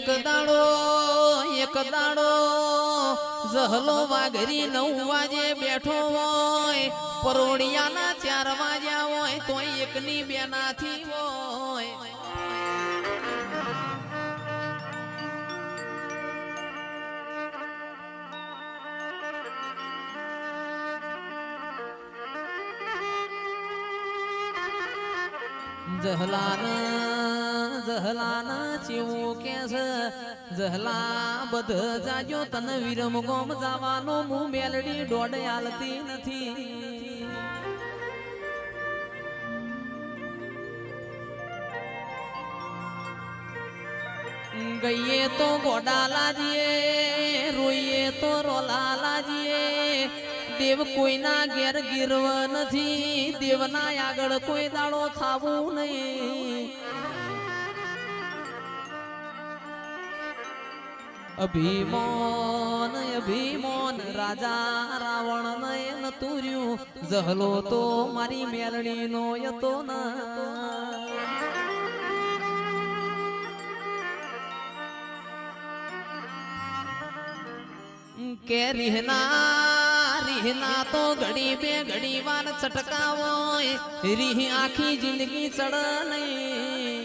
એક દાડો જહલો વાઘરી 9 વાગે બેઠો હોય, પરોડિયાના 4 વાગ્યા હોય તોય એકની બેનાથી હોય. જહલાન ચેવું કે છે, જહલા બધ જાજો તને વિરમ ગોમ જવાનો મું મેલડી દોડ આલતી નથી. ગઈએ તો ગોડા લાજીએ, રોઈએ તો રોલા લાજીએ. દેવ કોઈના ઘેર ગીરવ નથી, દેવના આગળ કોઈ દાડો થાવું નહીં. અભિમાન રાજા રાવણ નયન તુર્યું, જહલો તો મારી મેલડી નો યતો ના. કે રીહના તો ઘડી બે ઘડી વાર ચટકાવો, રીહ આખી જિંદગી ચડ નહીં.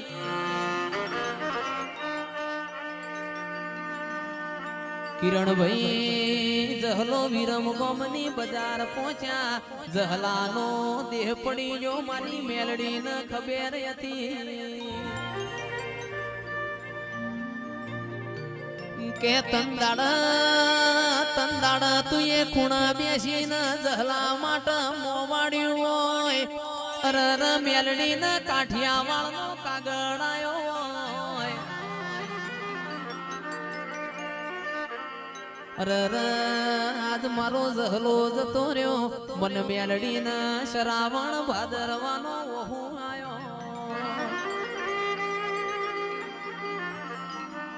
કિરણભાઈ જહલો વિરમ ગોમની બજાર પહોંચ્યા, જહલાનો દેહ પડી જો મારી મેલડી ન ખબર હતી. કે તંદાડ તું એ ખૂણા બેસીને જહલા માટે મોવાડ્યું હોય. અરર મેલડી ને કાઠિયાવાડ નો કાગળ આયો હોય. અરર આજ મારો જહલો જતો રહ્યો, મન મેલડી ને શ્રાવણ ભાદરવાનો ઓહુ આયો.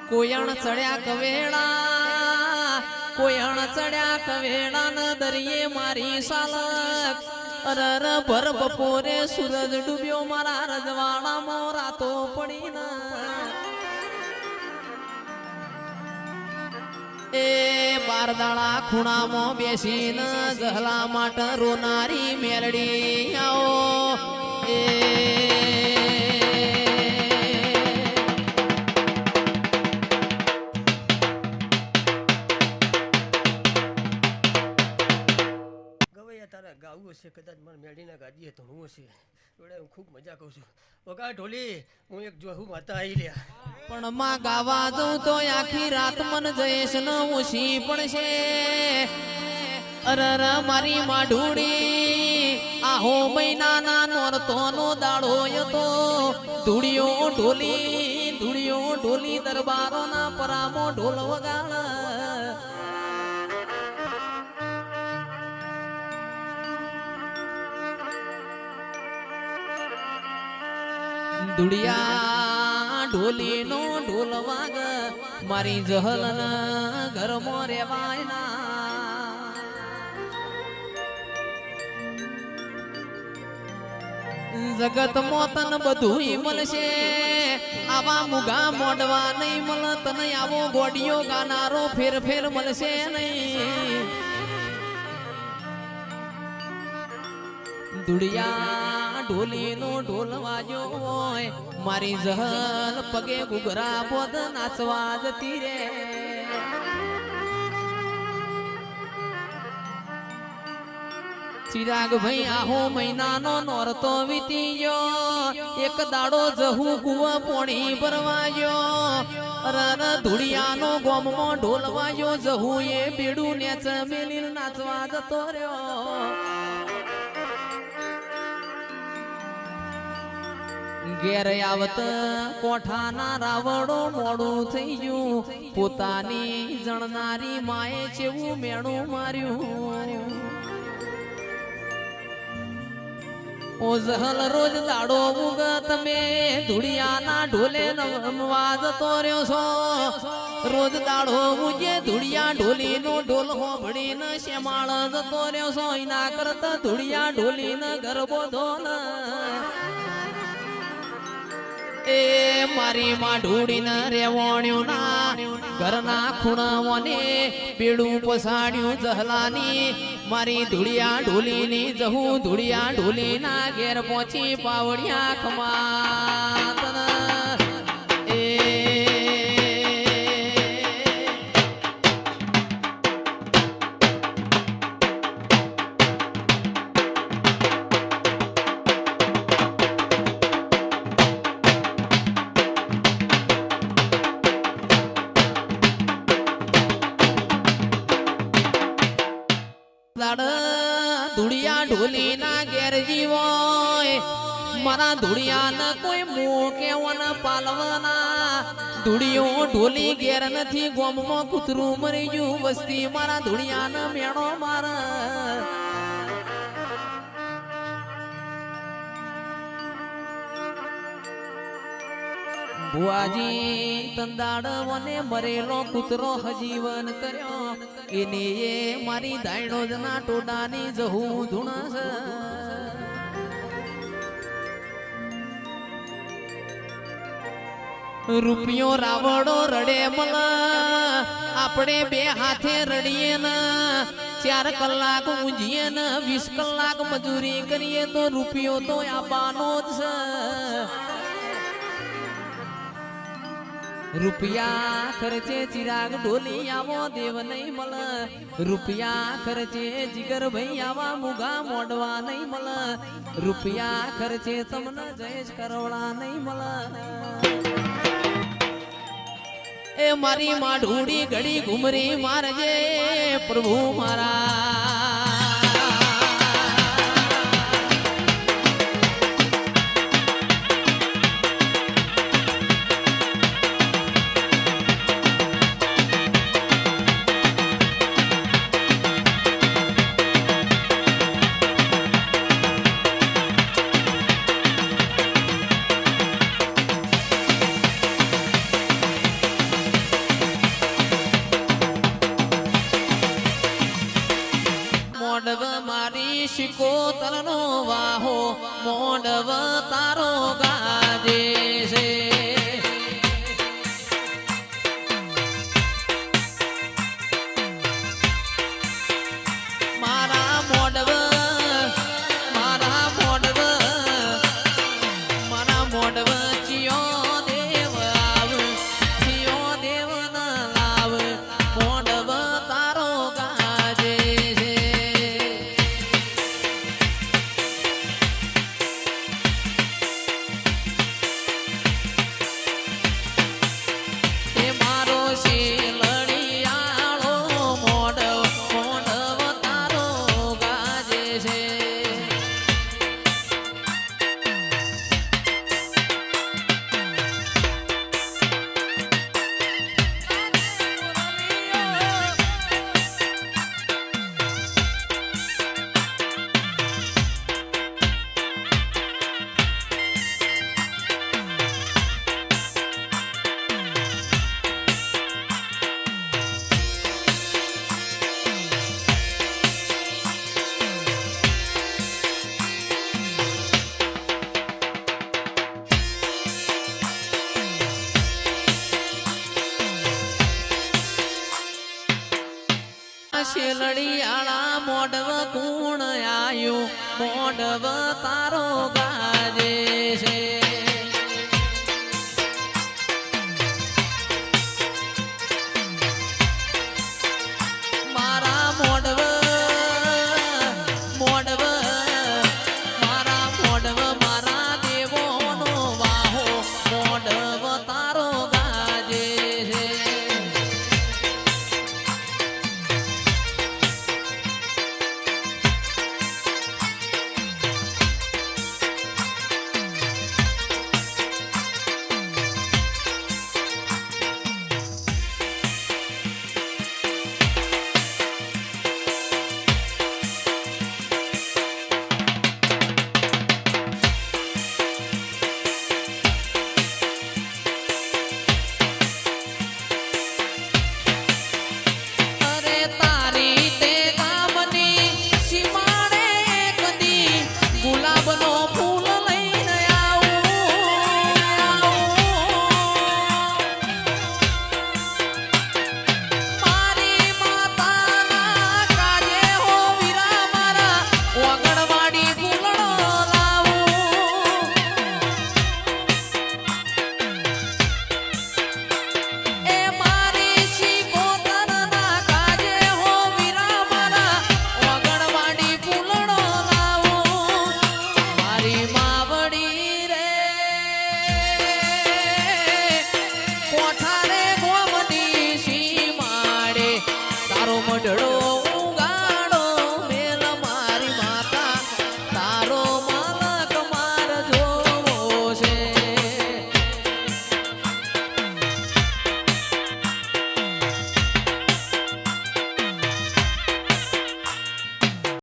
કોયણ ચડ્યા કવેળા ન દરિયે મારી સાલક. અરર ભર બપોરે સૂરજ ડૂબ્યો મારા રજવાડામાં રાતો પડી ના. એ બારદાળા ખૂણામાં બેસીને જહલા માટે રોનારી મેલડી આવો. એ ગાવું હશે, કદાચ મારે મેળીના ગાજીએ તો હું હશે. જોડે હું ખૂબ મજા કહું છું. વગા ઢોલી હું એક જોહું માતા આવી લ્યા. પણ માં ગાવા જઉં તો આખી રાત મન જઈશ ન ઓછી પડશે. અરર મારી માઢુડી આહો મહિનાના નોરતોનો દાડો હતો. ધૂળિયો ઢોલી દરબારોના પરામો ઢોલ વગાડ. દુડિયા ઢોલી નો ઢોલ વાગ, મારી જહલ ઘરમાં રેવાય ના. જગત મોતન બધું મળશે, આવા મુગા મોડવા નહીં મળ. તને આવો ગોડિયો ગાનારો ફેર મળશે નહીં. દુડિયા ઢોલી નો ઢોલ વાજો હોય, મારી જહલ પગે ઘૂઘરા બોધ નાચવા જતી રે. ચિરાગ ભાઈ આહો મહિનાનો નોરતો વીતી ગયો, એક દાડો જહુ કુવા પોણી ભરવા ગયો. અરર ધુડિયાનો ગોમમાં ઢોલ વાજો, જહુ એ બેડું નેચ મેલીલ નાચવા જતો રહ્યો. ઘેર આવત કોઠાના રાવડો મોડું થઈ ગયું, પોતાની જણનારી માએ ચેવું મેણું માર્યું. ઓ જહલ રોજ દાડો ઉગ તમે ધુડિયાના ઢોલે રમવા જતો રહ્યો છો. રોજ દાડો ઉગે ધુડિયા ઢોલી નો ઢોલ હોભળીને શેમાળ જતો રહ્યો છો. એના કરતા ધુડિયા ઢોલીને ગરબો ધોલ. એ મારી માં ઢૂડીને રેવણ્યું ના ઘરના ખૂણાઓને પેડું પસાડ્યું જહલાની મારી ધૂળિયા ઢોલીની જહું ધૂળિયા ઢોલીના ઘેર પહોંચી પાવડિયા ખમાતન એ ધૂળિયા ઢોલી ના ઘેર જીવોય મારા ધૂળિયા ન કોઈ મોં કેવન પાલવાના ધૂળિયો ઢોલી ઘેર નથી ગોમમાં કૂતરું મરી ગયું વસ્તી મારા ધૂળિયા ન મેણો મારા ભુવાજી તંદાડ વને મરેલો કૂતરો હજીવન કર્યો એને એ મારી દાયણો જના ટોડાની જહું ધૂણસ રૂપિયો રાવડો રડે મલ આપણે બે હાથે રડીએ ને 4 કલાક ઊંઘીએ ને 20 કલાક મજૂરી કરીએ તો રૂપિયો તો આપવાનો જ છે રૂપિયા ખર્ચે ચિરાગ ઢોલી આવો દેવ નહીં મળ રૂપિયા ખર્ચે જીગર ભાઈ આવા મુગા મોડવા નહીં મળ રૂપિયા ખર્ચે તમને જયેશ કરવડા નહીં મળ એ મારી માં ઢૂડી ઘડી ઘુમરી મારજે પ્રભુ મારા મોડવ મારી શિકોતરનો વાહો મોડવ તારો ગાજે છે મારા મોડવ ચિયો દેવ આવ ચિયો દેવ ન લાવ મોડવ તારો ગાજે શેલડિયાળા મોડવ કુણ આયો મોડવ તારો ગાજે છે